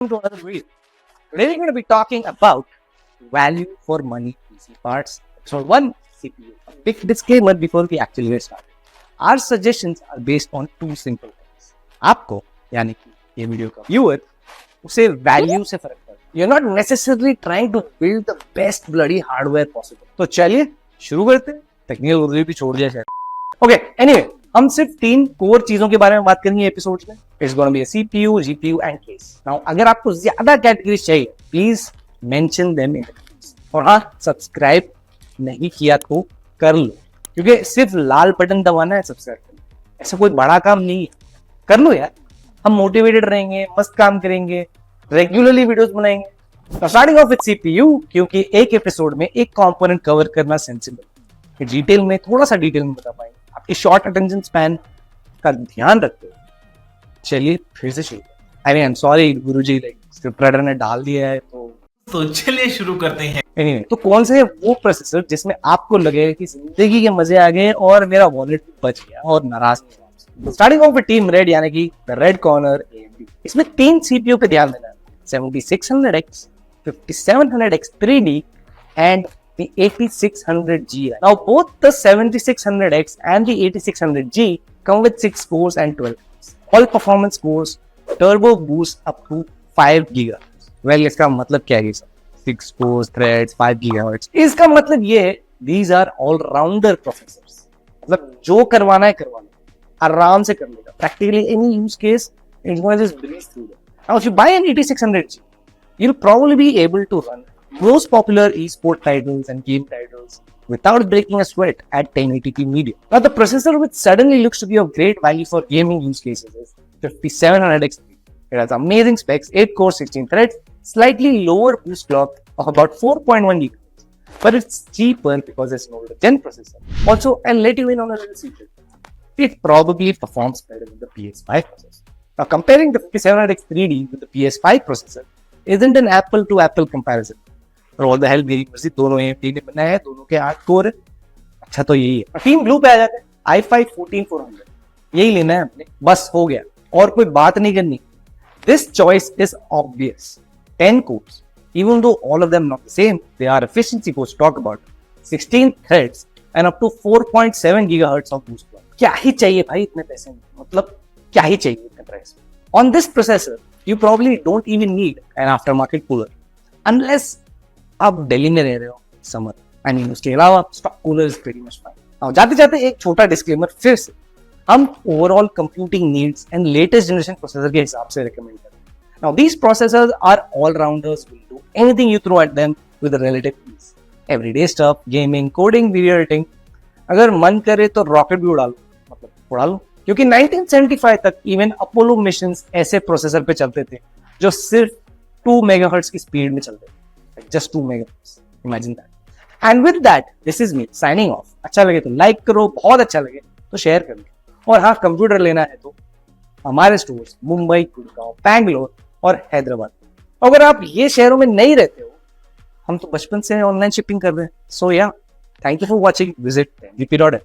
To another video. Today we're going to be talking about value for money PC parts. So one CPU. A big disclaimer before we actually get started. Our suggestions are based on two simple things. आपको यानी कि ये video का viewer उसे value से फर्क पड़ता है. You're not necessarily trying to build the best bloody hardware possible. तो चलिए शुरू करते हैं. टेक्निकल ओवरव्यू भी छोड़ दिया शायद. Okay, anyway, हम सिर्फ 3 कोर चीजों के बारे में बात करेंगे एपिसोड में. It's gonna be a CPU, GPU and case. Now, अगर आपको ज्यादा कैटेगरीज चाहिए, please mention them in the comments. और हाँ, सब्सक्राइब नहीं किया तो कर लो, क्योंकि सिर्फ लाल बटन दबाना है सब्सक्राइब करना. ऐसा कोई बड़ा काम नहीं है, कर लो यार. हम मोटिवेटेड रहेंगे, मस्त काम करेंगे, रेगुलरली वीडियोस बनाएंगे. स्टार्टिंग ऑफ विद CPU, क्योंकि एक एपिसोड में एक कंपोनेंट कवर करना सेंसिबल, डिटेल में थोड़ा सा डिटेल में बता पाएंगे. आपकी शॉर्ट अटेंशन स्पैन का ध्यान रखते हो. चलिए फिर से शुरू. I mean sorry Guruji, like script writer ने डाल दिया है तो चलिए शुरू करते हैं. एनीवे, तो कौन से वो प्रोसेसर जिसमें आपको लगे कि जिंदगी के मजे आ गए और मेरा वॉलेट बच गया और नाराज नहीं. Starting of with team red, यानी कि द रेड कॉर्नर AMD. इसमें 3 CPU पे ध्यान देना है. 7600X, 5700X 3D and the 8600G. Now both the 7600X and the 8600G come with 6 cores and 12 cores. All performance cores, turbo boost up to 5 GHz. Well, इसका मतलब क्या है? 6 cores, threads, 5 GHz. इसका मतलब ये है, these are all-rounder processors. मतलब जो करवाना है करवाना है, आराम से कर लेगा. Practically any use case, it's going to just breeze through it. Now, if you buy an 8600G, you'll probably be able to run most popular esport titles and game titles without breaking a sweat at 1080p media. Now, the processor which suddenly looks to be of great value for gaming use cases is 5700X. It has amazing specs, 8 cores, 16 threads, slightly lower boost clock of about 4.1 GHz, but it's cheaper because it's an older gen processor. Also, I'll let you in on a little secret. It probably performs better than the PS5 processor. Now, comparing the 5700X 3D with the PS5 processor isn't an apple-to-apple comparison. For all the hell, मेरी मर्जी, दोनों AMD ने बनाया है, दोनों के 8 core है. अच्छा तो यही है. टीम ब्लू पे आ जाते हैं. i5 14400, यही लेना है हमने, बस हो गया, और कोई बात नहीं करनी. This choice is obvious. 10 cores, even though all of them not the same, they are efficiency cores to talk about. 16 threads and up to 4.7 GHz of boost clock. क्या ही चाहिए भाई इतने पैसे में? मतलब क्या ही चाहिए इतने प्राइस में? On this processor, you probably don't even need an aftermarket cooler, unless आप दिल्ली में रह रहे हो समर. आई मीन उसके अलावा stock cooler is pretty much fine. जाते जाते एक छोटा डिस्क्लेमर फिर से, हम overall computing needs and latest generation processor के हिसाब से रिकमेंड करते हैं. Now these processors are all rounders, will do anything you throw at them with relative ease. Everyday stuff, gaming, coding, video editing. अगर मन करे तो रॉकेट भी उड़ा लो, मतलब उड़ा लो, क्योंकि 1975 तक इवन अपोलो मिशंस ऐसे प्रोसेसर पे चलते थे जो सिर्फ 2 मेगाहर्ट्ज की स्पीड में चलते थे. Just 2 megahertz. Imagine that. And with that, this is me signing off. अच्छा लगे तो लाइक करो, बहुत अच्छा लगे तो शेयर करो. और हाँ, कंप्यूटर लेना है तो हमारे स्टोर्स मुंबई, गुड़गांव, बैंगलोर और हैदराबाद. अगर आप ये शहरों में नहीं रहते हो, हम तो बचपन से ऑनलाइन शिपिंग कर रहे हैं. सो या, thank you for watching. Visit gp.in.